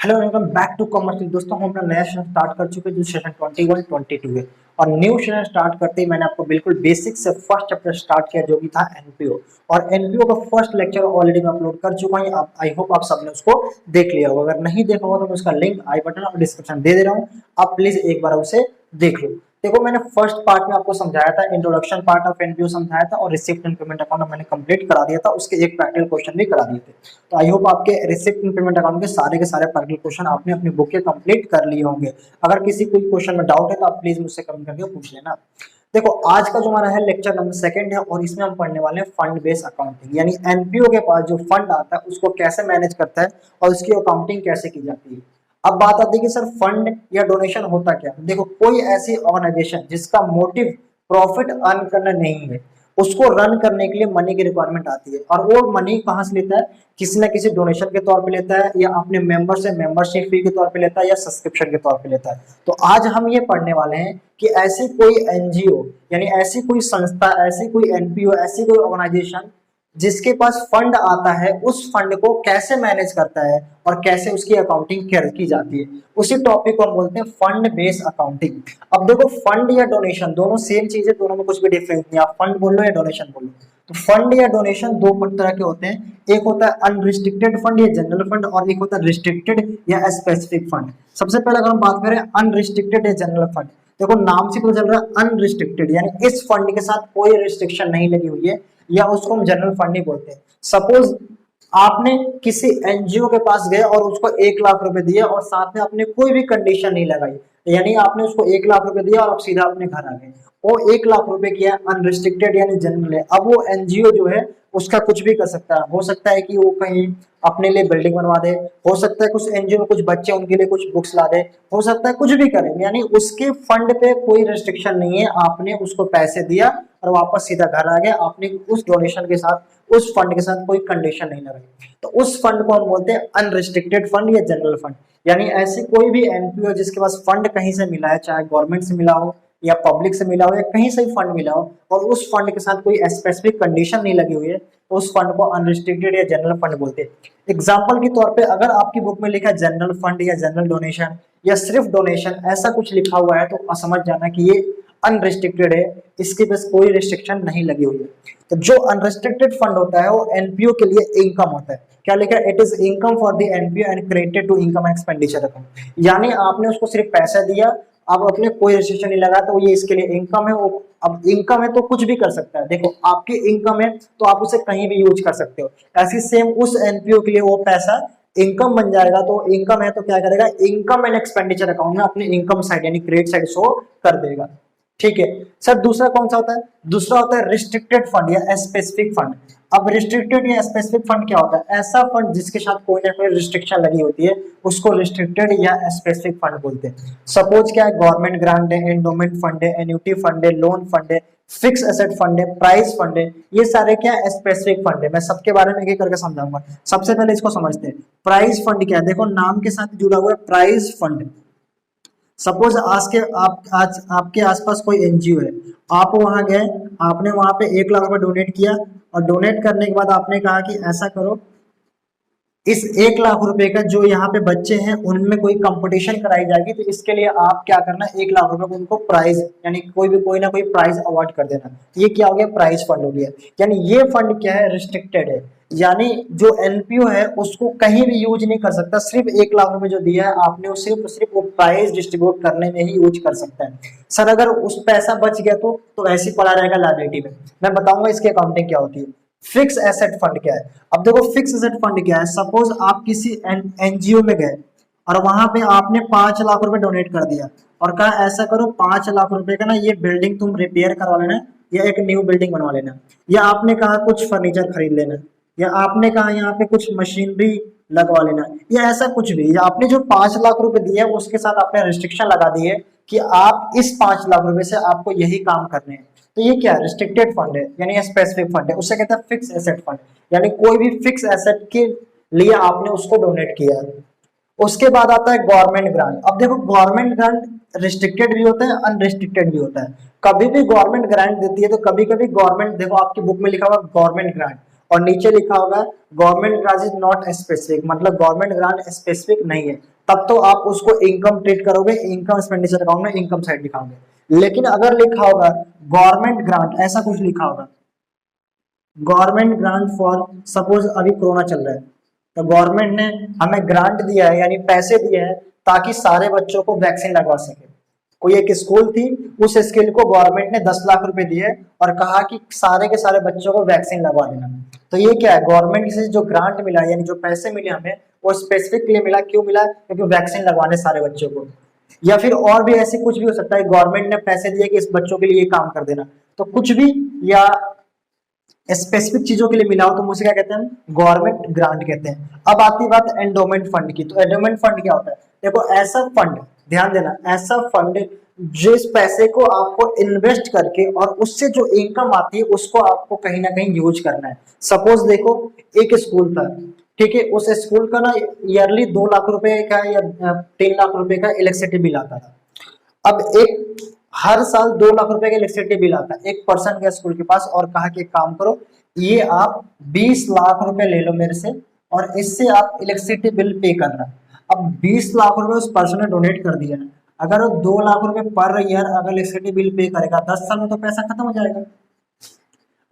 Hello welcome back to commerce. दोस्तों हम अपना नया सेशन स्टार्ट कर चुके हैं जो सेशन 21-22 है। और न्यू सेशन स्टार्ट करते ही मैंने आपको बिल्कुल बेसिक से फर्स्ट चैप्टर स्टार्ट किया जो कि था एनपीओ। और एनपीओ का फर्स्ट लेक्चर ऑलरेडी मैं अपलोड कर चुका हूँ। आई होप आप सबने उसको देख लिया होगा। अगर नहीं देखा होगा तो मैं उसका लिंक आई बटन और डिस्क्रिप्शन दे रहा हूँ, आप प्लीज एक बार उसे देख लो। देखो मैंने फर्स्ट पार्ट में आपको समझाया था, इंट्रोडक्शन पार्ट ऑफ एनपीओ समझाया था और रिसिप्ट एंड पेमेंट अकाउंट मैंने कंप्लीट करा दिया था, उसके एक प्रैक्टिकल क्वेश्चन भी करा दिए थे। तो आई होप आपके रिसिप्ट एंड पेमेंट अकाउंट के सारे प्रैक्टिकल क्वेश्चन आपने अपनी बुक के कंप्लीट कर लिए होंगे। अगर किसी कोई क्वेश्चन में डाउट है तो आप प्लीज मुझसे कमेंट करके पूछ लेना। देखो आज का जो हमारा है लेक्चर नंबर 2 है और इसमें हम पढ़ने वाले हैं फंड बेस्ड अकाउंटिंग, यानी एनपीओ के पास जो फंड आता है उसको कैसे मैनेज करता है और उसकी अकाउंटिंग कैसे की जाती है। अब बात आती है कि सर फंड या डोनेशन होता क्या। देखो कोई ऐसी ऑर्गेनाइजेशन जिसका मोटिव प्रॉफिट अर्न करना नहीं है, उसको रन करने के लिए मनी की रिक्वायरमेंट आती है। और वो मनी कहाँ से लेता है, किसी ना किसी डोनेशन के तौर पे लेता है, या अपने मेंबर से मेंबरशिप फी के तौर पे लेता है, या सब्सक्रिप्शन के तौर पे लेता है। तो आज हम ये पढ़ने वाले हैं कि ऐसी कोई एनजीओ यानी ऐसी कोई संस्था, ऐसी कोई एनपीओ, ऐसी कोई ऑर्गेनाइजेशन जिसके पास फंड आता है उस फंड को कैसे मैनेज करता है और कैसे उसकी अकाउंटिंग की जाती है। उसी टॉपिक को हम बोलते हैं फंड बेस्ड अकाउंटिंग। अब देखो फंड या डोनेशन दोनों सेम चीज है, दोनों में कुछ भी डिफरेंस नहीं। आप फंड बोल लो या डोनेशन बोल लो, तो फंड या डोनेशन दो तरह के होते हैं। एक होता है अनरिस्ट्रिक्टेड फंड या जनरल फंड, और एक होता है रिस्ट्रिक्टेड या स्पेसिफिक फंड। सबसे पहले अगर हम बात करें अनरिस्ट्रिक्टेड या जनरल फंड, देखो नाम से पता चल रहा है अनरिस्ट्रिक्टेड, यानी इस फंड के साथ कोई रिस्ट्रिक्शन नहीं लगी हुई है, या उसको हम जनरल फंड नहीं बोलते। सपोज आपने किसी एनजीओ के पास गए और उसको 1 लाख रुपए दिए और साथ में आपने कोई भी कंडीशन नहीं लगाई, यानी आपने उसको 1 लाख रुपए दिया और आप सीधा अपने घर आ गए। वो 1 लाख रुपए किया अनरिस्ट्रिक्टेड यानी जनरल है। अब वो एनजीओ जो है उसका कुछ भी कर सकता है। हो सकता है कि वो कहीं अपने लिए बिल्डिंग बनवा दे, हो सकता है कुछ एनजीओ में कुछ बच्चे उनके लिए कुछ बुक्स ला दे, हो सकता है कुछ भी करें, यानी उसके फंड पे कोई रिस्ट्रिक्शन नहीं है। आपने उसको पैसे दिया और वापस सीधा घर आ गया, आपने उस डोनेशन के साथ उस फंड के साथ कोई कंडीशन नहीं लगाई। तो उस फंड को हम बोलते हैं अनरिस्ट्रिक्टेड फंड या जनरल फंड। यानी ऐसी कोई भी एनपीओ जिसके पास फंड कहीं से मिला है, चाहे गवर्नमेंट से मिला हो या पब्लिक से मिला हो या कहीं से भी फंड मिला हो, और उस फंड के साथ कोई स्पेसिफिक कंडीशन नहीं लगी हुई है, तो उस फंड को अनरिस्ट्रिक्टेड या जनरल फंड बोलते हैं। एग्जाम्पल के तौर पे अगर आपकी बुक में लिखा है जनरल फंड या जनरल डोनेशन या सिर्फ डोनेशन ऐसा कुछ लिखा हुआ है, तो समझ जाना कि ये अनरिस्ट्रिक्टेड है, इसके पास कोई रिस्ट्रिक्शन नहीं लगी हुई है। तो जो अनरिस्ट्रिक्टेड फंड होता है वो एनपीओ के लिए इनकम होता है। क्या लिखा है, it is income for the NPO and credited to income expenditure account. यानी आपने उसको सिर्फ पैसा दिया, अब अपने कोई रिस्ट्रिक्शन नहीं लगा, तो ये इसके लिए इनकम है। वो अब इनकम है तो कुछ भी कर सकता है। देखो आपकी इनकम है तो आप उसे कहीं भी यूज कर सकते हो। ऐसी सेम उस एनपीओ के लिए वो पैसा इनकम बन जाएगा। तो इनकम है तो क्या करेगा, इनकम एंड एक्सपेंडिचर अकाउंट में अपनी इनकम साइड यानी क्रेडिट साइड शो कर देगा। ठीक है सर, दूसरा कौन सा होता है, दूसरा होता है रिस्ट्रिक्टेड फंड या स्पेसिफिक फंड। अब रिस्ट्रिक्टेड या स्पेसिफिक फंड क्या होता है, ऐसा फंड जिसके साथ कोई ना कोई रिस्ट्रिक्शन लगी होती है, उसको रिस्ट्रिक्टेड या स्पेसिफिक फंड बोलते हैं। सपोज क्या है, गवर्नमेंट ग्रांट है, एंडोमेंट फंड है, एन्युटी फंड है, लोन फंड है, फिक्स एसेट फंड है, प्राइज फंड है, ये सारे क्या स्पेसिफिक फंड है। मैं सबके बारे में एक एक करके समझाऊंगा। सबसे पहले इसको समझते हैं, प्राइज फंड क्या है। देखो नाम के साथ जुड़ा हुआ है प्राइज फंड। सपोज आज आपके आसपास कोई एनजीओ है, आप वहां गए, आपने वहां पे 1 लाख रुपए डोनेट किया, और डोनेट करने के बाद आपने कहा कि ऐसा करो, इस 1 लाख रुपए का जो यहाँ पे बच्चे हैं उनमें कोई कंपटीशन कराई जाएगी, तो इसके लिए आप क्या करना, 1 लाख रुपए को उनको प्राइज यानी कोई ना कोई प्राइज अवार्ड कर देना। ये क्या हो गया, प्राइज फंड हो गया। यानी ये फंड क्या है, रिस्ट्रिक्टेड है, यानी जो एनपीओ है उसको कहीं भी यूज नहीं कर सकता। सिर्फ 1 लाख रुपए जो दिया है आपने उसे सिर्फ वो प्राइज डिस्ट्रीब्यूट करने में ही यूज कर सकता है। सर अगर उस पैसा बच गया तो ऐसे ही पड़ा रहेगा लायबिलिटी में। मैं बताऊंगा इसकी अकाउंटिंग क्या होती है। फिक्स एसेट फंड क्या है, अब देखो फिक्स एसेट फंड क्या है। सपोज आप किसी एनजीओ में गए और वहां पे आपने 5 लाख रुपए डोनेट कर दिया और कहा ऐसा करो 5 लाख रुपए का ना ये बिल्डिंग तुम रिपेयर करवा लेना, या एक न्यू बिल्डिंग बनवा लेना, या आपने कहा कुछ फर्नीचर खरीद लेना, या आपने कहा यहाँ पे कुछ मशीनरी लगवा लेना, या ऐसा कुछ भी, या आपने जो 5 लाख रुपए दिए उसके साथ आपने रिस्ट्रिक्शन लगा दी है कि आप इस 5 लाख रुपए से आपको यही काम करने हैं। तो ये क्या रिस्ट्रिक्टेड फंड है, यानी स्पेसिफिक फंड है। उसे कहते हैं फिक्स एसेट फंड, यानी कोई भी फिक्स एसेट के लिए आपने उसको डोनेट किया है। उसके बाद आता है गवर्नमेंट ग्रांट। अब देखो गवर्नमेंट ग्रांट रिस्ट्रिक्टेड भी होता है, अनरिस्ट्रिक्टेड भी होता है। कभी भी गवर्नमेंट ग्रांट देती है तो कभी कभी गवर्नमेंट, देखो आपकी बुक में लिखा होगा गवर्नमेंट ग्रांट और नीचे लिखा होगा government grant is not specific, मतलब गवर्नमेंट ग्रांट स्पेसिफिक नहीं है। तब तो आप उसको इनकम ट्रीट करोगे, इनकम एक्सपेंडिचर अकाउंट में इनकम साइड दिखाओगे। लेकिन अगर लिखा होगा गवर्नमेंट ग्रांट, ऐसा कुछ लिखा होगा गवर्नमेंट ग्रांट फॉर, सपोज अभी कोरोना चल रहा है तो गवर्नमेंट ने हमें ग्रांट दिया है यानी पैसे दिए हैं ताकि सारे बच्चों को वैक्सीन लगवा सके। कोई एक स्कूल थी, उस स्कूल को गवर्नमेंट ने 10 लाख रुपए दिए और कहा कि सारे के सारे बच्चों को वैक्सीन लगवा देना। तो ये क्या है, गवर्नमेंट से जो ग्रांट मिला यानी जो पैसे मिले हमें वो स्पेसिफिक लिए मिला, क्यों मिला, क्योंकि वैक्सीन लगवाने सारे बच्चों को। या फिर और भी ऐसी कुछ भी हो सकता है, गवर्नमेंट ने पैसे दिए कि इस बच्चों के लिए ये काम कर देना, तो कुछ भी या स्पेसिफिक चीजों के लिए मिला हो तो मुझे क्या कहते हैं, गवर्नमेंट ग्रांट कहते हैं। अब आती बात एंडोमेंट फंड की। तो एंडोमेंट फंड क्या होता है, देखो ऐसा फंड, ध्यान देना, ऐसा फंड जिस पैसे को आपको इन्वेस्ट करके और उससे जो इनकम आती है उसको आपको कहीं ना कहीं यूज करना है। सपोज देखो एक स्कूल था, ठीक है, उस स्कूल का ना ईयरली 2 लाख रुपए का या 3 लाख रुपए का इलेक्ट्रिसिटी बिल आता था। अब एक हर साल 2 लाख रुपए का इलेक्ट्रिसिटी बिल आता है, एक पर्सन गया स्कूल के पास और कहा कि एक काम करो, ये आप 20 लाख रुपए ले लो मेरे से और इससे आप इलेक्ट्रिसिटी बिल पे करना। अब 20 लाख रुपए उस पर्सन ने डोनेट कर दिया, अगर वो 2 लाख रुपए पर ईयर अगर इलेक्ट्रिसिटी बिल पे करेगा 10 साल में तो पैसा खत्म हो जाएगा।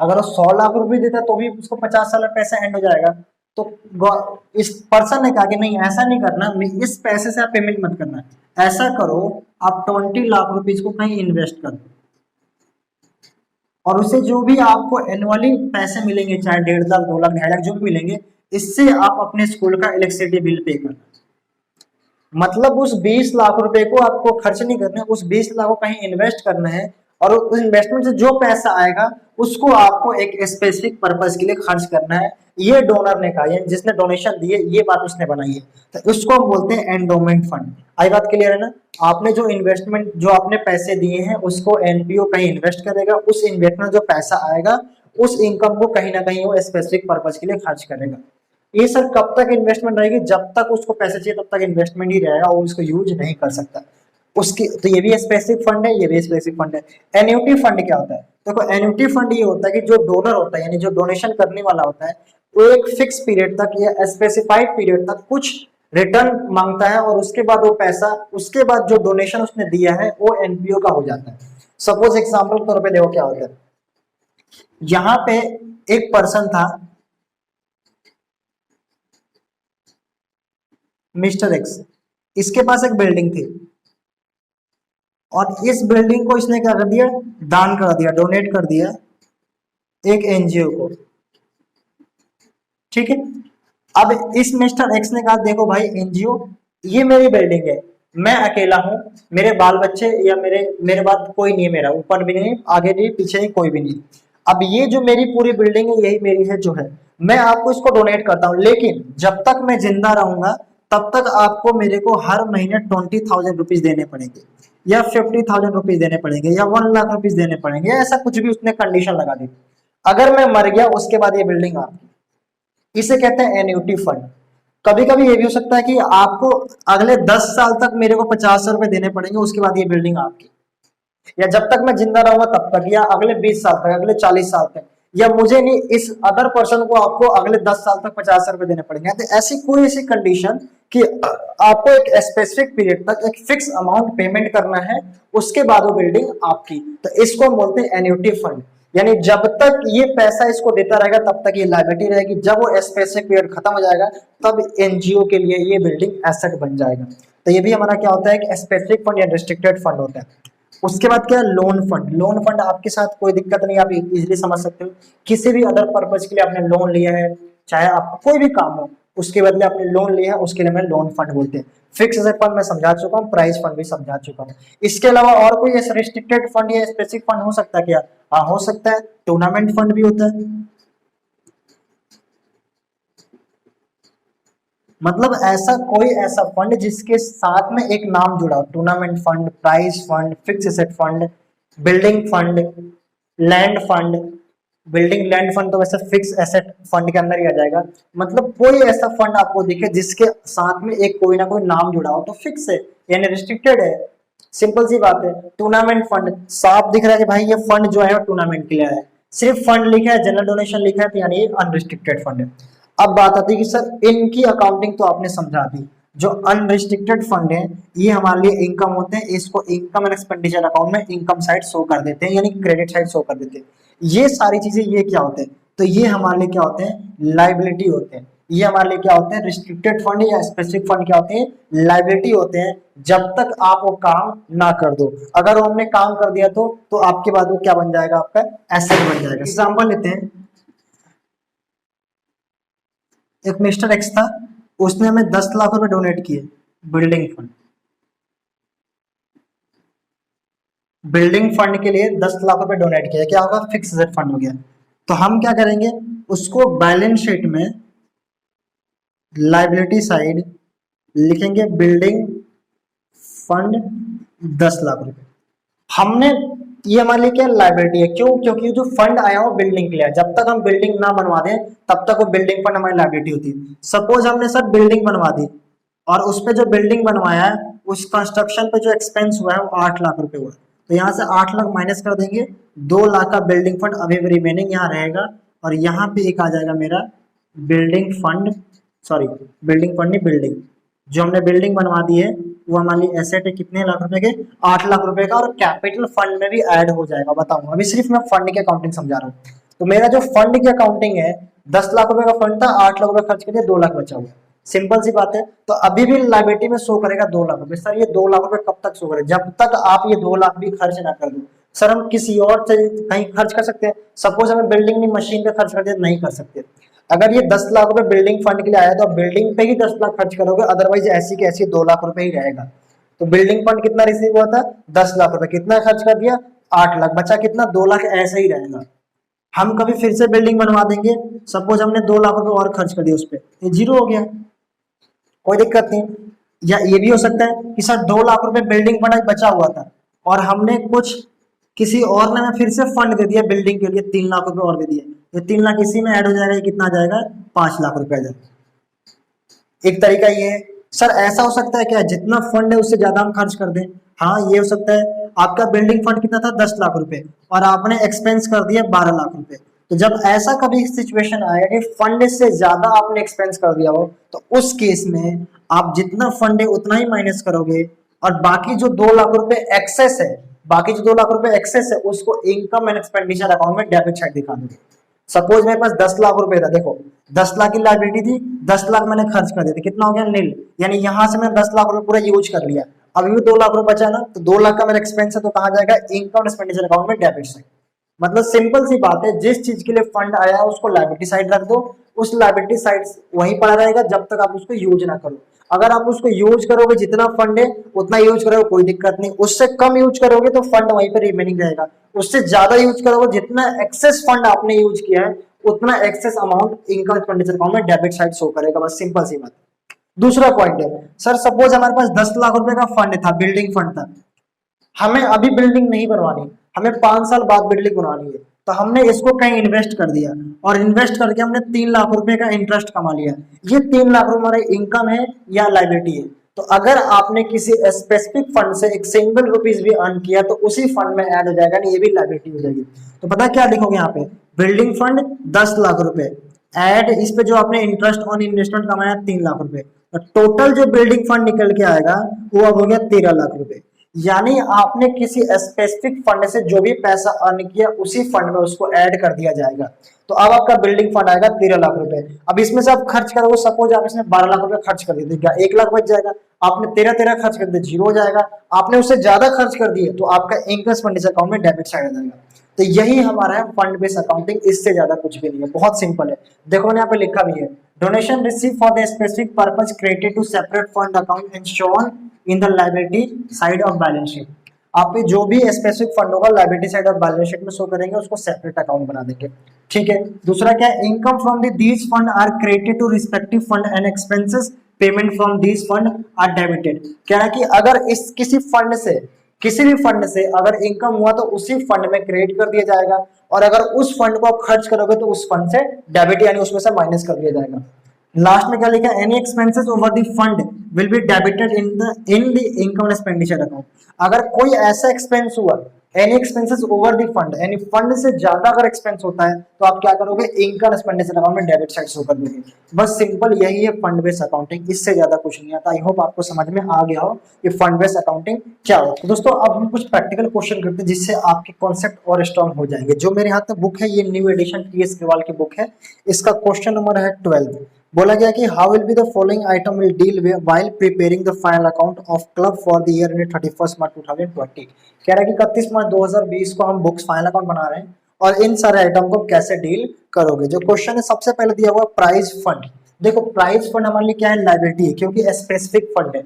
अगर वो 100 लाख रुपए देता तो भी उसको 50 साल में पैसा एंड हो जाएगा। तो इस पर्सन ने कहा कि नहीं ऐसा नहीं करना, इस पैसे से आप पेमेंट मत करना, ऐसा करो आप 20 लाख रुपीज को कहीं इन्वेस्ट कर दो और उसे जो भी आपको एनुअली पैसे मिलेंगे, चाहे 1.5 लाख 2 लाख 2.5 लाख जो भी मिलेंगे, इससे आप अपने स्कूल का इलेक्ट्रिसिटी बिल पे करना। मतलब उस 20 लाख रुपए को आपको खर्च नहीं करना है, उस 20 लाख को कहीं इन्वेस्ट करना है और उस इन्वेस्टमेंट से जो पैसा आएगा उसको आपको एक स्पेसिफिक पर्पस के लिए खर्च करना है। ये डोनर ने कहा, यानी जिसने डोनेशन दिए ये बात उसने बनाई है, तो उसको हम बोलते हैं एंडोमेंट फंड। आई बात क्लियर है ना। आपने जो इन्वेस्टमेंट, जो आपने पैसे दिए हैं उसको एनपीओ कहीं इन्वेस्ट करेगा, उस इन्वेस्टमेंट जो पैसा आएगा उस इनकम को कहीं ना कहीं वो स्पेसिफिक पर्पस के लिए खर्च करेगा। ये सर कब तक इन्वेस्टमेंट रहेगी, जब तक उसको पैसे चाहिए तब तक इन्वेस्टमेंट ही रहेगा और उसको यूज नहीं कर सकता उसकी। तो ये भी स्पेसिफिक फंड है, ये भी स्पेसिफिक फंड है। एन्युटी फंड क्या होता है, देखो एन्युटी फंड ये होता है कि जो डोनर होता है यानी जो डोनेशन करने वाला होता है वो एक फिक्स पीरियड तक या स्पेसिफाइड पीरियड तक कुछ रिटर्न मांगता है और उसके बाद वो पैसा, उसके बाद जो डोनेशन उसने दिया है वो एनपीओ का हो जाता है। सपोज एग्जाम्पल के तौर पे देखो क्या होता है, यहाँ पे एक पर्सन था मिस्टर एक्स, इसके पास एक बिल्डिंग थी और इस बिल्डिंग को इसने क्या कर दिया, दान कर दिया, डोनेट कर दिया एक एनजीओ को, ठीक है। अब इस मिस्टर एक्स ने कहा देखो भाई एनजीओ, ये मेरी बिल्डिंग है, मैं अकेला हूं, मेरे बाल बच्चे या मेरे बाद कोई नहीं है, मेरा ऊपर भी नहीं आगे नहीं पीछे नहीं कोई भी नहीं। अब ये जो मेरी पूरी बिल्डिंग है यही मेरी है जो है, मैं आपको इसको डोनेट करता हूं, लेकिन जब तक मैं जिंदा रहूंगा तब तक आपको मेरे को हर महीने 20,000 रुपीज देने पड़ेंगे या 50,000 रुपीज देने पड़ेंगे या 1 लाख रुपीज देने पड़ेंगे, ऐसा कुछ भी उसने कंडीशन लगा दी। अगर मैं मर गया उसके बाद ये बिल्डिंग आपकी, इसे कहते हैं एन्युटी फंड। कभी कभी ये भी हो सकता है कि आपको अगले 10 साल तक मेरे को 50 रुपए देने पड़ेंगे, उसके बाद ये बिल्डिंग आपकी, या जब तक मैं जिंदा रहूंगा तब तक, या अगले 20 साल तक, अगले 40 साल तक, या मुझे नहीं इस अदर पर्सन को आपको अगले 10 साल तक 50 रुपए देने पड़ेंगे। तो ऐसी कोई ऐसी कंडीशन कि आपको एक स्पेसिफिक पीरियड तक एक फिक्स अमाउंट पेमेंट करना है, उसके बाद वो बिल्डिंग आपकी, तो इसको हम बोलते हैं एन्युटी फंड। यानी जब तक ये पैसा इसको देता रहेगा तब तक ये लायबिलिटी रहेगी, जब वो स्पेसिफिक पीरियड खत्म हो जाएगा तब एनजीओ के लिए ये बिल्डिंग एसेट बन जाएगा। तो ये भी हमारा क्या होता है कि स्पेसिफिक फंड या रिस्ट्रिक्टेड फंड होता है। उसके बाद क्या है, लोन फंड। लोन फंड आपके साथ कोई दिक्कत नहीं, आप इजीली समझ सकते हो, किसी भी अदर पर्पज के लिए आपने लोन लिया है, चाहे आपका कोई भी काम हो उसके बदले आपने लोन लिया है, उसके लिए मैं लोन फंड बोलते हैं। फिक्स एसेट फंड मैं समझा चुका हूँ, प्राइस फंड भी समझा चुका हूँ। इसके अलावा और कोई ऐसा रिस्ट्रिक्टेड फंड या स्पेसिफिक फंड हो सकता है क्या? हाँ हो सकता है, टूर्नामेंट फंड भी होता है। मतलब ऐसा कोई ऐसा फंड जिसके साथ में एक नाम जुड़ा हो, tournament fund, prize fund, fix asset fund, building fund, land fund. Building land fund तो वैसे फिक्स एसेट फंड के अंदर ही आ जाएगा। मतलब कोई ऐसा फंड आपको दिखे जिसके साथ में एक कोई ना कोई नाम जुड़ा हो तो फिक्स है यानी रिस्ट्रिक्टेड है। सिंपल सी बात है। टूर्नामेंट फंड साफ दिख रहा है कि भाई ये फंड जो है टूर्नामेंट के लिए है, सिर्फ फंड लिखा है, जनरल डोनेशन लिखा है, तो यानी ये अनरिस्ट्रिक्टेड फंड है। अब बात आती है कि सर इनकी अकाउंटिंग तो आपने समझा दी, जो अनरिस्ट्रिक्टेड फंड है ये हमारे लिए इनकम होते हैं, इसको इनकम एंड एक्सपेंडिचर अकाउंट में इनकम साइड शो कर देते हैं, यानी क्रेडिट साइड शो कर देते हैं। ये सारी चीजें ये क्या होते हैं, तो ये हमारे लिए क्या होते हैं, लाइबिलिटी होते हैं। ये हमारे लिए क्या होते हैं, रिस्ट्रिक्टेड फंड या स्पेसिफिक फंड क्या होते हैं, लाइबिलिटी होते हैं, जब तक आप वो काम ना कर दो। अगर वो हमने काम कर दिया तो आपके बाद वो क्या बन जाएगा, आपका एसेट बन जाएगा। एग्जाम्पल लेते हैं, एक मिस्टर एक्स था, उसने हमें 10 लाख रुपए डोनेट किए बिल्डिंग फंड। बिल्डिंग फंड के लिए 10 लाख रुपए डोनेट किया, क्या होगा, फिक्स एसेट फंड हो गया। तो हम क्या करेंगे, उसको बैलेंस शीट में लाइबिलिटी साइड लिखेंगे बिल्डिंग फंड 10 लाख रुपए। हमने ये हमारे लिए क्या लाइबिलिटी है, क्यों, क्योंकि जो फंड आया हो बिल्डिंग के लिए, जब तक हम बिल्डिंग ना बनवा दें तब तक वो बिल्डिंग फंड हमारी लाइबिलिटी होती है। सपोज हमने सर बिल्डिंग बनवा दी और उस पे जो बिल्डिंग बनवाया है उस कंस्ट्रक्शन पे जो एक्सपेंस हुआ है वो 8 लाख रुपए हुआ, तो यहाँ से 8 लाख माइनस कर देंगे, 2 लाख का बिल्डिंग फंड अभी भी रिमेनिंग यहाँ रहेगा, और यहाँ पे एक आ जाएगा मेरा building fund, sorry building fund नहीं, बिल्डिंग जो हमने बिल्डिंग बनवा दी है वो हमारी एसेट है कितने लाख रुपए के, 8 लाख रुपए का, और कैपिटल फंड में भी ऐड हो जाएगा। बताऊंगा, अभी सिर्फ मैं फंड की अकाउंटिंग समझा रहा हूँ। तो मेरा जो फंड की अकाउंटिंग है, 10 लाख रुपए का फंड था, 8 लाख रुपए खर्च के लिए 2 लाख बचा हुआ, सिंपल सी बात है। तो अभी भी लाइबिलिटी में शो करेगा 2 लाख रुपए। सर ये 2 लाख रुपए कब तक शो करे, जब तक आप ये 2 लाख भी खर्च ना कर दो। सर हम किसी और से कहीं खर्च कर सकते हैं, सपोज हमें बिल्डिंग में मशीन पे खर्च कर दिया, नहीं कर सकते। अगर ये 10 लाख रुपए बिल्डिंग फंड के लिए आया तो आप बिल्डिंग पे ही 10 लाख खर्च करोगे, अदरवाइज ऐसी की ऐसी 2 लाख रुपए ही रहेगा। तो बिल्डिंग फंड कितना रिसीव हुआ था, 10 लाख रुपए, कितना खर्च कर दिया, 8 लाख, बचा कितना, 2 लाख, ऐसे ही रहेगा। हम कभी फिर से बिल्डिंग बनवा देंगे, सपोज हमने 2 लाख रुपए और खर्च कर दिया उस पर, ये जीरो हो गया, कोई दिक्कत नहीं। या ये भी हो सकता है कि सर 2 लाख रुपए बिल्डिंग फंड बचा हुआ था और हमने कुछ किसी और ने फिर से फंड दे दिया बिल्डिंग के लिए, 3 लाख रुपए और दे दिए, ये 3 लाख इसी में ऐड हो जाएगा, ये कितना आ जाएगा, 5 लाख रुपए आ जाएगा। एक तरीका ये है। सर ऐसा हो सकता है क्या, जितना फंड है उससे ज्यादा हम खर्च कर दें, हाँ ये हो सकता है। आपका बिल्डिंग फंड कितना था, 10 लाख रुपए, और आपने एक्सपेंस कर दिया 12 लाख रुपए। तो जब ऐसा कभी सिचुएशन आएगा कि फंड से ज्यादा आपने एक्सपेंस कर दिया हो, तो उस केस में आप जितना फंड है उतना ही माइनस करोगे, और बाकी जो 2 लाख रुपए एक्सेस है, बाकी जो 2 लाख रुपए एक्सेस है उसको इनकम एंड एक्सपेंडिचर अकाउंट में डेबिट साइड दिखा दोगे। सपोज मेरे पास 10 लाख रुपए था, देखो 10 लाख की लायबिलिटी थी, 10 लाख मैंने खर्च कर दिया, तो कितना हो गया, नील, यानी यहां से मैंने 10 लाख रुपए पूरा यूज कर लिया। अभी भी 2 लाख रुपए बचा ना, तो 2 लाख का मेरा एक्सपेंस है, तो कहां जाएगा, इनकम एक्सपेंडिचर अकाउंट में डेबिट साइड। मतलब सिंपल सी बात है, जिस चीज के लिए फंड आया है उसको लायबिलिटी साइड रख दो, उस लायबिलिटी साइड वहीं पड़ा रहेगा जब तक आप उसको यूज ना करो। अगर आप उसको यूज करोगे, जितना फंड है उतना यूज करोगे, कोई दिक्कत नहीं, उससे कम यूज करोगे तो फंड वहीं पे रिमेनिंग रहेगा, उससे ज्यादा यूज करोगे, जितना एक्सेस फंड आपने यूज किया है उतना excess amount income expenditure account में डेबिट साइड शो करेगा, बस सिंपल सी बात। दूसरा पॉइंट है, सर सपोज हमारे पास 10 लाख रुपए का फंड था, बिल्डिंग फंड था, हमें अभी बिल्डिंग नहीं बनवानी, हमें 5 साल बाद बिल्डिंग बनवानी है, तो हमने इसको कहीं इन्वेस्ट कर दिया, और इन्वेस्ट करके हमने 3 लाख रुपए का इंटरेस्ट कमा लिया। ये 3 लाख रुपए हमारा इनकम है या लायबिलिटी है? तो अगर आपने किसी स्पेसिफिक फंड से एक सिंगल रुपीज भी अर्न किया तो उसी फंड में ऐड हो जाएगा, नहीं ये भी लायबिलिटी हो जाएगी। तो पता क्या लिखोगे यहाँ पे, बिल्डिंग फंड 10 लाख रुपए, ऐड इस पे जो आपने इंटरेस्ट ऑन इन्वेस्टमेंट कमाया 3 लाख रुपए, तो टोटल जो बिल्डिंग फंड निकल के आएगा वो अब हो गया 13 लाख रुपए। यानी आपने किसी स्पेसिफिक फंड से जो भी पैसा अर्न किया उसी फंड में उसको ऐड कर दिया जाएगा, तो अब आपका बिल्डिंग फंड आएगा 13 लाख रुपए। अब इसमें से आप खर्च करोगे, सपोज आप इसमें 12 लाख रुपए खर्च कर दिए, क्या 1 लाख बच जाएगा? आपने 13 खर्च कर दिया, जीरो हो जाएगा। आपने उससे ज्यादा खर्च कर दिए तो आपका इनकम एक्सपेंडिचर अकाउंट में डेबिट साइड आ जाएगा। तो यही हमारा है फंड बेस्ड अकाउंटिंग, इससे ज्यादा कुछ भी नहीं है, बहुत सिंपल है। देखो मैंने यहाँ पे लिखा भी है, donation receive for the specific purpose created to separate fund account and shown in the liability side of balance sheet. आप जो भी स्पेसिफिक फंड होगा liability side of balance sheet में शो करेंगे, उसको सेपरेट अकाउंट बना देंगे, ठीक है। दूसरा क्या है, income from these fund are created to respective fund and expenses payment from these fund are debited. कह रहा है कि अगर इस किसी फंड से, किसी भी फंड से अगर इनकम हुआ तो उसी फंड में क्रेडिट कर दिया जाएगा, और अगर उस फंड को आप खर्च करोगे तो उस फंड से डेबिट यानी उसमें से माइनस कर दिया जाएगा। लास्ट में क्या लिखा, any expenses over the fund will be debited in the income expenditure account. अगर कोई ऐसा एक्सपेंस हुआ any expenses over the fund, यानी फंड से ज्यादा अगर एक्सपेंस होता है तो आप क्या करोगे, इनकम एक्सपेंडिचर अकाउंट में डेबिट साइड शो कर दोगे। बस सिंपल यही है फंड बेस्ड अकाउंटिंग, इससे ज्यादा कुछ नहीं आता। आई होप आपको समझ में आ गया हो कि फंड बेस्ड अकाउंटिंग क्या हो। तो दोस्तों अब हम कुछ प्रैक्टिकल क्वेश्चन करते हैं जिससे आपके कॉन्सेप्ट और स्ट्रॉन्ग हो जाएंगे। जो मेरे हाथ में बुक है ये न्यू एडिशन टीएस अग्रवाल की बुक है, इसका क्वेश्चन नंबर है 12। बोला गया कि how will be the following item will deal while preparing the final account of club for the year ended 31 मार्च 2020। कह रहा है कि 31 मार्च 2020 को हम बुक्स फाइनल अकाउंट बना रहे हैं और इन सारे आइटम को कैसे डील करोगे। जो क्वेश्चन है सबसे पहले दिया हुआ प्राइज फंड। देखो प्राइज फंड हमारे लिए क्या है, लायबिलिटी है, क्योंकि स्पेसिफिक फंड है।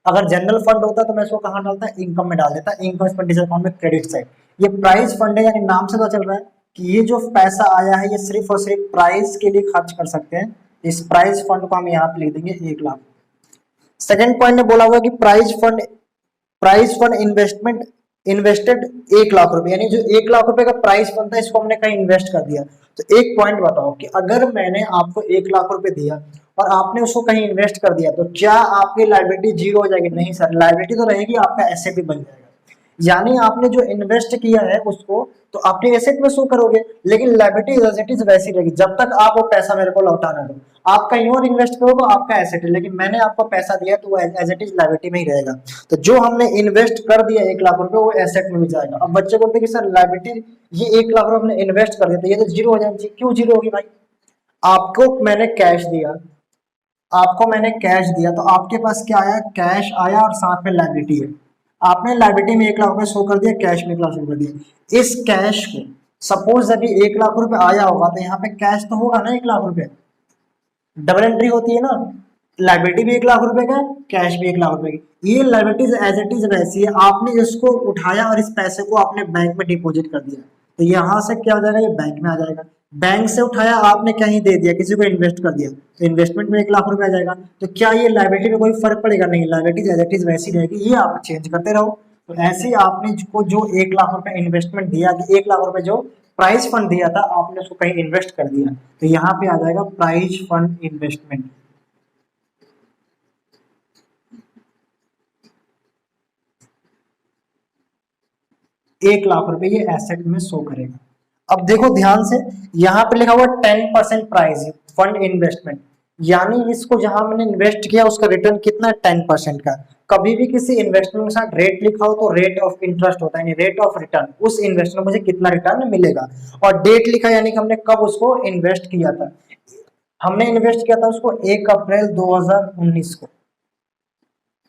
अगर जनरल फंड होता तो मैं इसको कहाँ डालता, इनकम में डाल देता, इनकम एक्सपेंडिचर अकाउंट में क्रेडिट साइड। ये प्राइज फंड है, यानी नाम से पता चल रहा है कि ये जो पैसा आया है ये सिर्फ और सिर्फ प्राइज के लिए खर्च कर सकते हैं। इस प्राइज फंड को हम यहाँ पे लिख देंगे 1 लाख। सेकेंड पॉइंट में बोला हुआ कि prize fund investment invested 1 lakh रुपए, यानी जो 1 लाख रुपए का प्राइस फंड था इसको हमने कहीं इन्वेस्ट कर दिया। तो एक पॉइंट बताओ कि अगर मैंने आपको 1 लाख रुपए दिया और आपने उसको कहीं इन्वेस्ट कर दिया तो क्या आपकी लायबिलिटी जीरो हो जाएगी? नहीं सर, लायबिलिटी तो रहेगी, आपका एसेट भी बन जाएगा। यानी आपने जो इन्वेस्ट किया है उसको तो अपने एसेट में शो करोगे, लेकिन लायबिलिटी एज इट इज वैसी रहेगी जब तक आप वो पैसा मेरे को लौटा ना दो। आप कहीं और इन्वेस्ट करो तो आपका एसेट है, लेकिन मैंने आपको पैसा दिया तो वो एज इट इज लायबिलिटी में ही रहेगा। तो जो हमने इन्वेस्ट कर दिया 1 लाख रुपए वो एसेट में भी जाएगा। अब बच्चे बोलते कि सर लायबिलिटी ये 1 लाख रुपए हमने इन्वेस्ट कर दिया तो ये तो जीरो हो जाएगी। क्यों जीरो होगी भाई? आपको मैंने कैश दिया, आपको मैंने कैश दिया तो आपके पास क्या आया, कैश आया और साथ में लायबिलिटी है। आपने लायबिलिटी में 1 लाख रुपए शो कर दिया, कैश में 1 लाख शो कर दिया। इस कैश को सपोज अभी 1 लाख रुपए आया होगा तो यहाँ पे कैश तो होगा ना 1 लाख रुपए, डबल एंट्री होती है ना, लायबिलिटी भी 1 लाख रुपए का, कैश भी 1 लाख रुपए की। ये लायबिलिटीज एज इट इज वैसी है, आपने इसको उठाया और इस पैसे को आपने बैंक में डिपॉजिट कर दिया तो यहाँ से क्या हो जाएगा, ये बैंक में आ जाएगा। बैंक से उठाया आपने कहीं दे दिया, किसी को इन्वेस्ट कर दिया तो इन्वेस्टमेंट में 1 लाख रुपए आ जाएगा। तो क्या ये लायबिलिटी में कोई फर्क पड़ेगा? नहीं, लायबिलिटी एज इट इज वैसी रहेगी, ये आप चेंज करते रहो। तो ऐसे ही आपने को जो 1 लाख रुपए इन्वेस्टमेंट दिया, 1 लाख रुपए जो प्राइज फंड दिया था आपने उसको कहीं इन्वेस्ट कर दिया तो यहाँ पे आ जाएगा प्राइज फंड इन्वेस्टमेंट। 1 लाख रुपए ये एसेट में शो करेगा। अब देखो ध्यान से, यहाँ पे लिखा हुआ 10% प्राइज फंड इन्वेस्टमेंट, यानी इसको जहां मैंने इन्वेस्ट किया उसका रिटर्न कितना है, 10% का। कभी भी किसी इन्वेस्टमेंट के साथ रेट लिखा हो तो रेट ऑफ इंटरेस्ट होता है, यानी रेट ऑफ रिटर्न, उस इन्वेस्टमेंट में मुझे कितना रिटर्न मिलेगा। और डेट लिखा यानी कि हमने कब उसको इन्वेस्ट किया था। हमने इन्वेस्ट किया था उसको 1 अप्रैल 2019 को।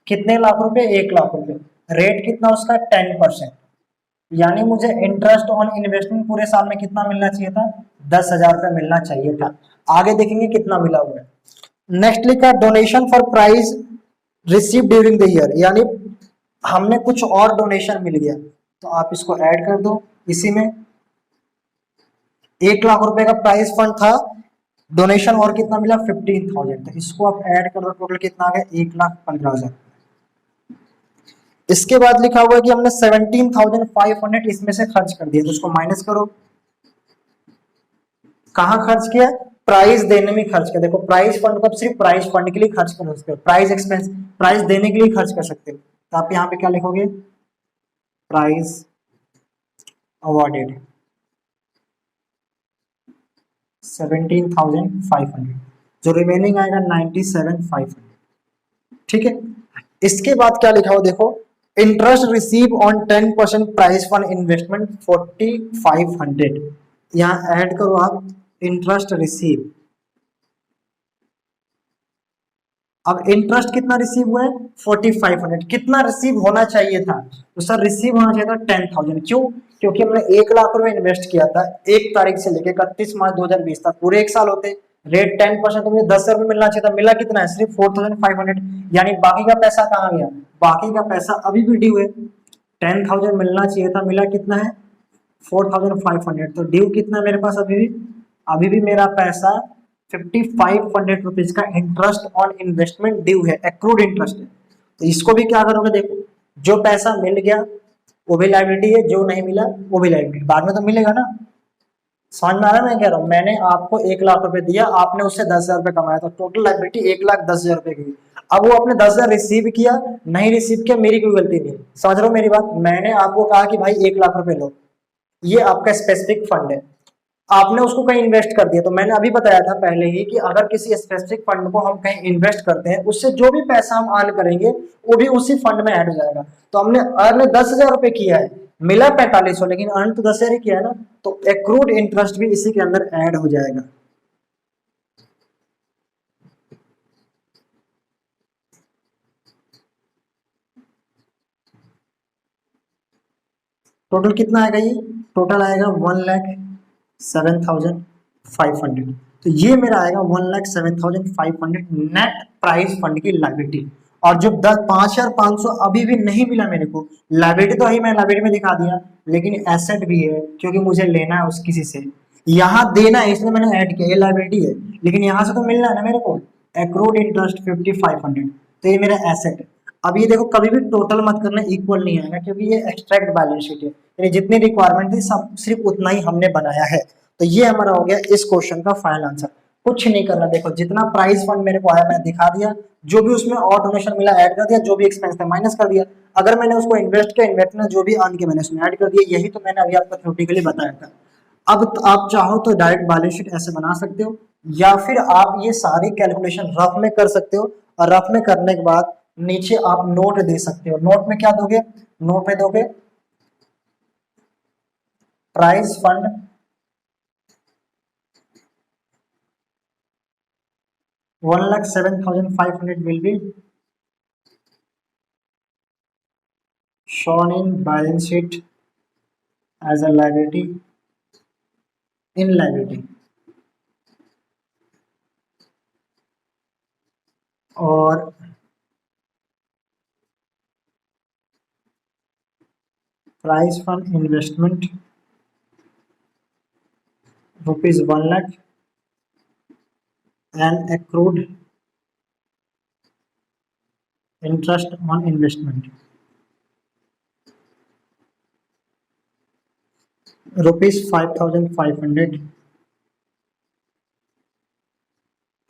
कितने लाख रुपए? 1 लाख रुपए। रेट कितना उसका? 10%। यानी मुझे इंटरेस्ट ऑन इन्वेस्टमेंट पूरे साल में कितना मिलना चाहिए था? 10,000 रुपए मिलना चाहिए था। आगे देखेंगे कितना मिला हुआ है। नेक्स्ट लिखा donation for prize receive during the year, यानी हमने कुछ और डोनेशन मिल गया तो आप इसको ऐड कर दो इसी में। 1 लाख रुपए का प्राइस फंड था, डोनेशन और कितना मिला? 15,000। तो इसको आप ऐड कर दो, टोटल कितना आ गया? 1,15,000। इसके बाद लिखा हुआ है कि हमने 17,500 इसमें से खर्च कर दिया, तो उसको माइनस करो। कहाँ खर्च किया? प्राइस देने में खर्च किया। देखो प्राइस फंड को सिर्फ प्राइस फंड के लिए खर्च कर सकते हो, प्राइस एक्सपेंस प्राइस देने के लिए खर्च कर सकते हो। तो आप यहाँ पे क्या लिखोगे? प्राइस अवॉर्डेड 17,500, जो रिमेनिंग आएगा 97,500। ठीक है, इसके बाद क्या लिखा हो देखो, interest receive on 10% price fund investment 4,500। यहाँ ऐड करो आप इंटरेस्ट रिसीव। अब इंटरेस्ट कितना रिसीव हुआ है? 4,500। कितना रिसीव होना चाहिए था? तो सर रिसीव होना चाहिए था 10,000। क्यों? क्योंकि हमने 1 लाख रुपए इन्वेस्ट किया था 1 तारीख से लेकर 31 मार्च 2020 तक, पूरे 1 साल होते। रेट 10%, तो मुझे 10,000 रुपए मिलना चाहिए था, मिला कितना है? सिर्फ 4,500। यानी बाकी का पैसा कहाँ गया? बाकी का पैसा अभी भी ड्यू है। 10,000 मिलना चाहिए था, मिला कितना है? 4,500। तो ड्यू कितना मेरे पास अभी भी मेरा पैसा 5,500 रुपीज का इंटरेस्ट ऑन इन्वेस्टमेंट ड्यू है, एक्रूड इंटरेस्ट है। तो इसको भी क्या करोगे? देखो जो पैसा मिल गया वो भी लायबिलिटी है, जो नहीं मिला वो भी लायबिलिटी, बाद में तो मिलेगा ना। समझ में आ रहा है मैं कह रहा हूँ? मैंने आपको 1 लाख रुपए दिया, आपने उससे 10,000 रुपए कमाया, तो टोटल लायबिलिटी 1,10,000 रुपए की। अब वो आपने 10,000 रिसीव किया, नहीं रिसीव किया, मेरी कोई गलती नहीं। समझ रहे हो मेरी बात? मैंने आपको कहा कि भाई 1 लाख रुपए लो, ये आपका स्पेसिफिक फंड है, आपने उसको कहीं इन्वेस्ट कर दिया। तो मैंने अभी बताया था पहले ही कि अगर किसी स्पेसिफिक फंड को हम कहीं इन्वेस्ट करते हैं, उससे जो भी पैसा हम अर्न करेंगे वो भी उसी फंड में ऐड हो जाएगा। तो हमने अर्न 10,000 रुपए किया है, मिला 4500, लेकिन अर्न तो 10,000 ही किया है ना, तो एक्रूड इंटरेस्ट भी इसी के अंदर ऐड हो जाएगा। टोटल कितना आएगा ये? टोटल आएगा 1,07,500। तो ये मेरा आएगा 1,07,500 नेट प्राइस फंड की लाइबिलिटी। और जो 5,500 अभी भी नहीं मिला मेरे को, लाइबिलिटी तो ही मैं लाइबिलिटी में दिखा दिया, लेकिन एसेट भी है क्योंकि मुझे लेना है उस किसी से, यहाँ देना है इसलिए मैंने ऐड किया, ये लाइबिलिटी है, लेकिन यहाँ से तो मिलना है ना मेरे को। एक्रूड इंटरेस्ट 5,500, तो ये मेरा एसेट है। अब ये देखो कभी भी टोटल मत करना, इक्वल नहीं आएगा, क्योंकि ये एक्सट्रैक्ट बैलेंस शीट है, यानी जितनी रिक्वायरमेंट थी सब सिर्फ उतना ही हमने बनाया है। तो ये हमारा हो गया इस क्वेश्चन का फाइनल आंसर। कुछ नहीं करना, देखो जितना प्राइस फंड मेरे को आया मैंने दिखा दिया, जो भी उसमें और डोनेशन मिला ऐड कर दिया, जो भी एक्सपेंस था माइनस कर दिया। अगर मैंने उसको इन्वेस्ट किया, इन्वेस्टमेंट जो भी अर्न किया मैंने उसमें ऐड कर दिया, यही तो मैंने अभी आपको थ्योरेटिकली बताया था। अब आप चाहो तो डायरेक्ट बैलेंस शीट ऐसे बना सकते हो, या फिर आप ये सारी कैलकुलेशन रफ में कर सकते हो, और रफ में करने के बाद नीचे आप नोट दे सकते हो। नोट में क्या दोगे? नोट में दोगे price fund $1,07,500 will be shown in balance sheet as a liability in liability, और price fund investment ₹1 lakh and accrued interest on investment ₹5,500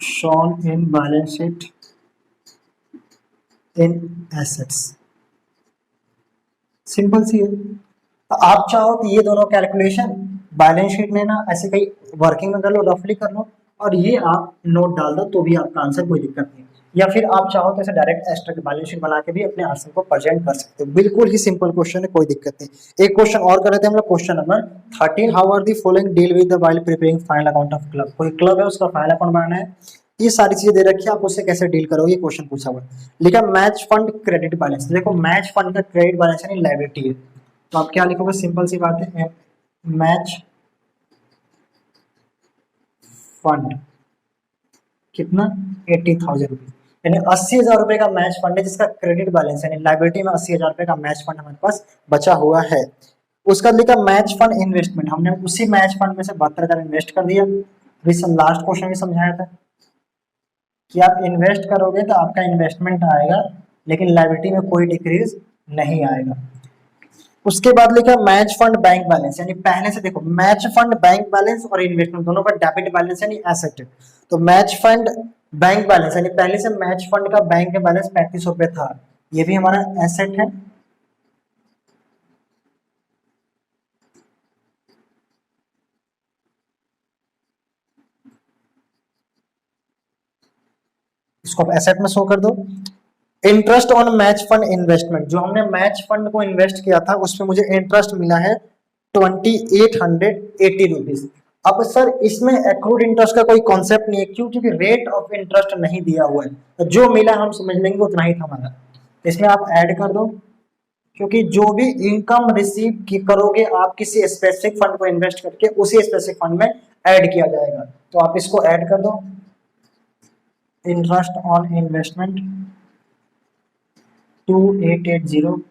shown in balance sheet in assets। Simple सी है। तो आप चाहो तो ये दोनों कैलकुलेशन बैलेंस शीट में ना ऐसे कहीं वर्किंग में कर लो, रफली कर लो, और ये आप नोट डाल दो तो भी आपका आंसर कोई दिक्कत नहीं। या फिर आप चाहो तो ऐसे डायरेक्ट एक्स्ट्रा बैलेंस शीट बना के भी अपने आंसर को प्रेजेंट कर सकते हो। बिल्कुल ही सिंपल क्वेश्चन है, कोई दिक्कत नहीं। एक क्वेश्चन और कर रहे थे हम लोग, question number 13। How are the following deal with the while preparing final account of club. कोई क्लब है उसका फाइनल अकाउंट बनाना है, ये सारी चीजें दे रखी है, आप उससे कैसे डील करोगे, ये क्वेश्चन पूछा हुआ है। लिखा मैच फंड क्रेडिट बैलेंस। देखो मैच फंड का क्रेडिट बैलेंस यानी लायबिलिटी है, तो आप क्या लिखोगे? सिंपल सी बात है, मैच फंड कितना? 80,000 रुपीज, यानी 80,000 रुपए का मैच फंड है, जिसका क्रेडिट बैलेंस यानी लाइबिलिटी में 80,000 रुपए का मैच फंड हमारे पास बचा हुआ है। उसका लिखा मैच फंड इन्वेस्टमेंट, हमने उसी मैच फंड में से 72,000 इन्वेस्ट कर दिया। लास्ट क्वेश्चन भी समझाया था कि आप इन्वेस्ट करोगे तो आपका इन्वेस्टमेंट आएगा, लेकिन लाइबिलिटी में कोई डिक्रीज नहीं आएगा। उसके बाद लिखा मैच फंड बैंक बैलेंस, यानी पहले से देखो मैच फंड बैंक बैलेंस और इन्वेस्टमेंट दोनों का डेबिट बैलेंस यानी एसेट है। तो मैच फंड बैंक बैलेंस यानी पहले से मैच फंड का बैंक बैलेंस 35 रुपए था, ये भी हमारा एसेट है। इसको आप एसेट में शो कर दो। Interest on match fund investment, जो हमने मैच फंड को इन्वेस्ट किया था उसमें मुझे इंटरेस्ट मिला है 2,880 रुपीज। अब सर इसमें एक्रूड इंटरेस्ट का कोई कॉन्सेप्ट नहीं है, क्यों? क्योंकि रेट ऑफ इंटरेस्ट नहीं दिया हुआ है, तो जो मिला हम समझ लेंगे उतना ही था हमारा। इसमें आप ऐड कर दो, क्योंकि जो भी इनकम रिसीव की करोगे आप किसी स्पेसिफिक फंड को इन्वेस्ट करके, उसी स्पेसिफिक फंड में ऐड किया जाएगा, तो आप इसको ऐड कर दो। इंटरेस्ट ऑन इन्वेस्टमेंट 2,880,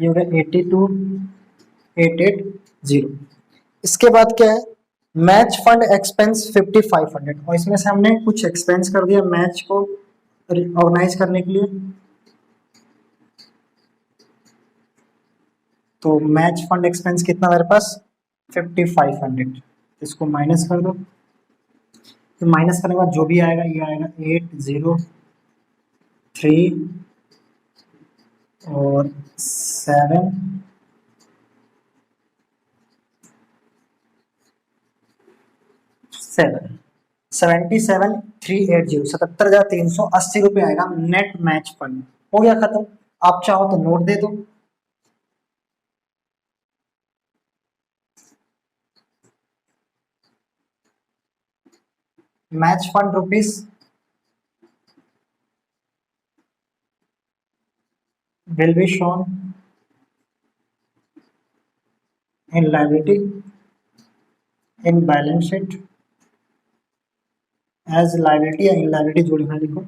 ये हो गया 82,880। इसके बाद क्या है? मैच फंड एक्सपेंस 5,500, और इसमें से हमने कुछ एक्सपेंस कर दिया मैच को ऑर्गेनाइज करने के लिए, तो मैच फंड एक्सपेंस कितना मेरे पास? 5,500। इसको माइनस कर दो, तो माइनस करने के बाद जो भी आएगा ये आएगा 803 और 7 7 77,380 77,380 रुपये आएगा नेट मैच फंड। हो गया खत्म। आप चाहो तो नोट दे दो। Match fund rupees will be shown in liability in balance sheet as liability या in liability जोड़ना लिखो।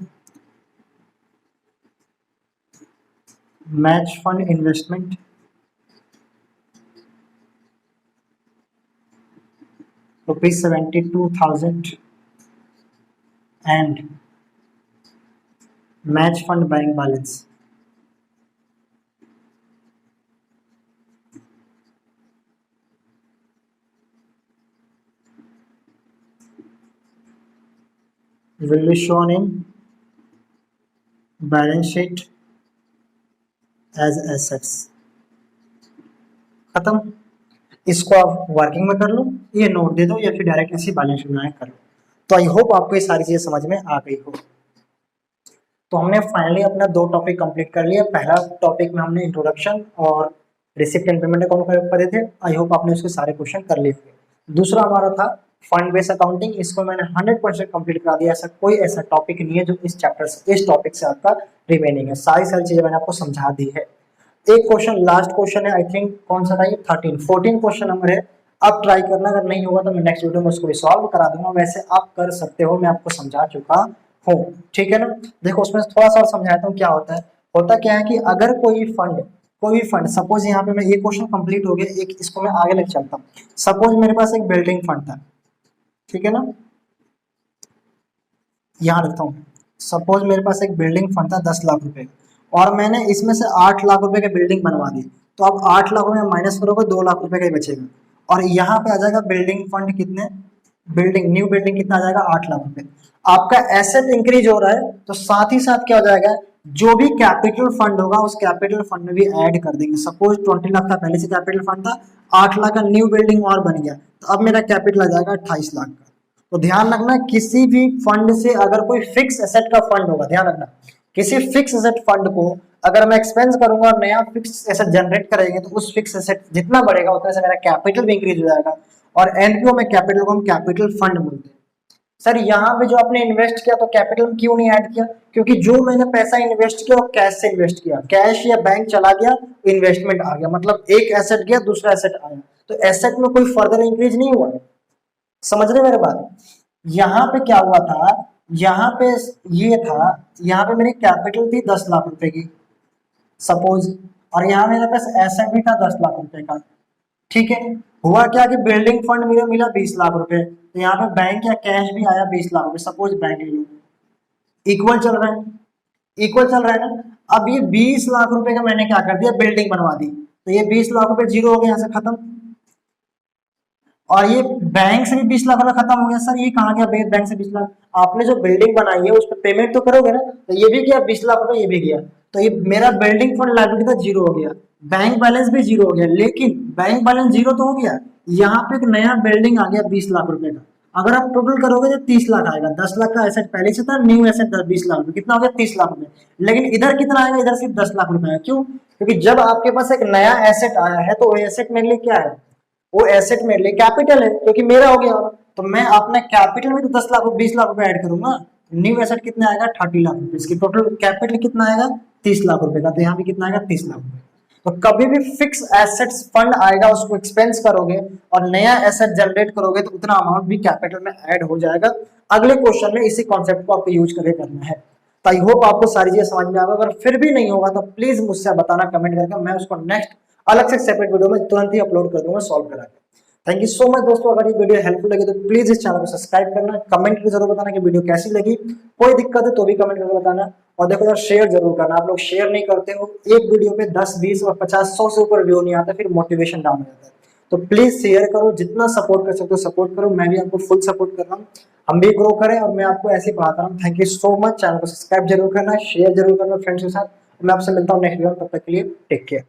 Match fund investment ₹72,000 and match fund bank balance will be shown in balance sheet as assets। खत्म। इसको आप working में कर लो, ये note दे दो, या फिर डायरेक्ट ऐसी बैलेंस शीट बनाए कर लो। तो आई होप आपको ये सारी चीजें समझ में आ गई हो। तो हमने फाइनली अपना 2 टॉपिक कंप्लीट कर लिया। पहला टॉपिक में हमने इंट्रोडक्शन और रिसिप्ट एंड पेमेंट अकाउंट पढ़े थे। आई होप आपने उसके सारे क्वेश्चन कर लिए थे। दूसरा हमारा था फंड बेस्ड अकाउंटिंग। इसको मैंने 100% कंप्लीट करा दिया। ऐसा कोई ऐसा टॉपिक नहीं है जो इस चैप्टर से, इस टॉपिक से आपका रिमेनिंग है। सारी चीजें मैंने आपको समझा दी है। एक क्वेश्चन, लास्ट क्वेश्चन है, आई थिंक कौन सा था ये, 14 क्वेश्चन नंबर है। आप ट्राई करना, अगर नहीं होगा तो मैं नेक्स्ट वीडियो में उसको सॉल्व करा दूंगा। वैसे आप कर सकते हो, मैं आपको समझा चुका हूँ, ठीक है ना। देखो उसमें थोड़ा सा और समझाता हूँ क्या होता है। होता क्या है कि अगर कोई भी फंड सपोज, यहाँ पे मैं ये क्वेश्चन कंप्लीट हो गया, एक इसको मैं आगे लेके चलता हूँ। सपोज मेरे पास एक बिल्डिंग फंड था, ठीक है ना, यहाँ रखता हूँ। सपोज मेरे पास एक बिल्डिंग फंड था 10 लाख रुपए, और मैंने इसमें से 8 लाख रुपए की बिल्डिंग बनवा दी। तो अब 8 लाख रुपए माइनस करोगे, 2 लाख रुपए का ही बचेगा। और यहाँ पे आ जाएगा बिल्डिंग फंड कितने, न्यू बिल्डिंग कितना आ जाएगा, 8 लाख रुपए। आपका एसेट इंक्रीज हो रहा है, तो साथ ही साथ क्या हो जाएगा, जो भी कैपिटल फंड होगा उस कैपिटल फंड में भी ऐड कर देंगे। सपोज 20 लाख का पहले से कैपिटल फंड था, 8 लाख का न्यू बिल्डिंग और बन गया, तो अब मेरा कैपिटल आ जाएगा 28 लाख का। तो ध्यान रखना, किसी भी फंड से अगर कोई फिक्स एसेट का फंड होगा, ध्यान रखना, किसी फिक्स एसेट फंड को अगर मैं एक्सपेंस करूंगा और नया फिक्स एसेट जनरेट करेंगे, तो उस फिक्स एसेट जितना बढ़ेगा उतने से मेरा कैपिटल भी इंक्रीज हो जाएगा। और एनपीओ में कैपिटल को हम कैपिटल फंड बोलते हैं। सर यहाँ पे जो आपने इन्वेस्ट किया तो कैपिटल में क्यों नहीं ऐड किया, क्योंकि जो मैंने पैसा इन्वेस्ट किया वो कैश से इन्वेस्ट किया, कैश या बैंक चला गया, इन्वेस्टमेंट आ गया, मतलब एक एसेट गया दूसरा एसेट आया, तो एसेट में कोई फर्दर इंक्रीज नहीं हुआ है। समझ रहे मेरे बात। यहाँ पे क्या हुआ था, यहाँ पे ये था, यहाँ पे मेरी कैपिटल थी 10 लाख रुपए की सपोज, और यहाँ मेरे पास एसेट भी था 10 लाख रुपए का, ठीक है। हुआ क्या कि बिल्डिंग फंड मेरा मिला 20 लाख रुपए, तो यहाँ पे बैंक या कैश भी आया 20 लाख रुपए, सपोज बैंक ले लो, इक्वल चल रहा है, इक्वल चल रहा है ना। अब ये 20 लाख रुपए का मैंने क्या कर दिया, बिल्डिंग बनवा दी, तो ये 20 लाख रुपए जीरो हो गए, यहाँ से खत्म। और ये बैंक से भी 20 लाख वाला खत्म हो गया। सर ये कहाँ गया बैंक से 20 लाख, आपने जो बिल्डिंग बनाई है उस पर पेमेंट तो करोगे ना, तो ये भी गया 20 लाख रुपए, ये भी गया, तो ये मेरा बिल्डिंग फंड लायबिलिटी का जीरो हो गया, बैंक बैलेंस भी जीरो हो गया। लेकिन बैंक बैलेंस जीरो तो हो गया, यहाँ पे एक नया बिल्डिंग आ गया 20 लाख रुपए का। अगर आप टोटल करोगे तो 30 लाख आएगा। 10 लाख का एसेट पहले से था, न्यू एसेट 20 लाख, कितना हो गया 30 लाख रुपए। लेकिन इधर कितना आएगा, इधर सिर्फ 10 लाख रुपए आएगा। क्यों, क्योंकि जब आपके पास एक नया एसेट आया है तो वो एसेट मेरे लिए क्या है, वो एसेट मेरे लिए कैपिटल है, क्योंकि मेरा हो गया, तो मैं अपना कैपिटल में तो 10 लाख 20 लाख रुपए ऐड करूंगा। न्यू एसेट कितना आएगा, 30 लाख रुपए, इसकी टोटल कैपिटल कितना आएगा, 30 लाख रुपए का, तो यहाँ भी कितना आएगा 30 लाख रुपए। तो कभी भी फिक्स एसेट्स फंड आएगा, उसको एक्सपेंस करोगे और नया एसेट जनरेट करोगे, तो उतना अमाउंट भी कैपिटल में ऐड हो जाएगा। अगले क्वेश्चन में इसी कॉन्सेप्ट को आपको यूज करके करना है। तो आई होप आपको सारी चीजें समझ में आ गई। अगर फिर भी नहीं होगा तो प्लीज मुझसे बताना कमेंट करके, मैं उसको नेक्स्ट अलग से सेपरेट वीडियो में तुरंत ही अपलोड कर दूंगा सॉल्व करा के। थैंक यू सो मच दोस्तों। अगर ये वीडियो हेल्पफुल लगी तो प्लीज इस चैनल को सब्सक्राइब करना, कमेंट करके जरूर बताना कि वीडियो कैसी लगी। कोई दिक्कत है तो भी कमेंट करके बताना। और देखो यार, शेयर जरूर करना, आप लोग शेयर नहीं करते हो। एक वीडियो पे 10 20 और 50 100 से ऊपर व्यू नहीं आता, फिर मोटिवेशन डाउन हो जाता है। तो प्लीज शेयर करो, जितना सपोर्ट कर सकते हो सपोर्ट करो। मैं भी आपको फुल सपोर्ट कर रहा हूँ, हम भी ग्रो करें और मैं आपको ऐसे ही पढ़ाता हूँ। Thank you so much. Channel को सब्सक्राइब जरूर करना, शेयर जरूर करना फ्रेंड्स के साथ, मैं आपसे मिलता हूँ नेक्स्ट वीडियो में, तब तक के लिए टेक केयर।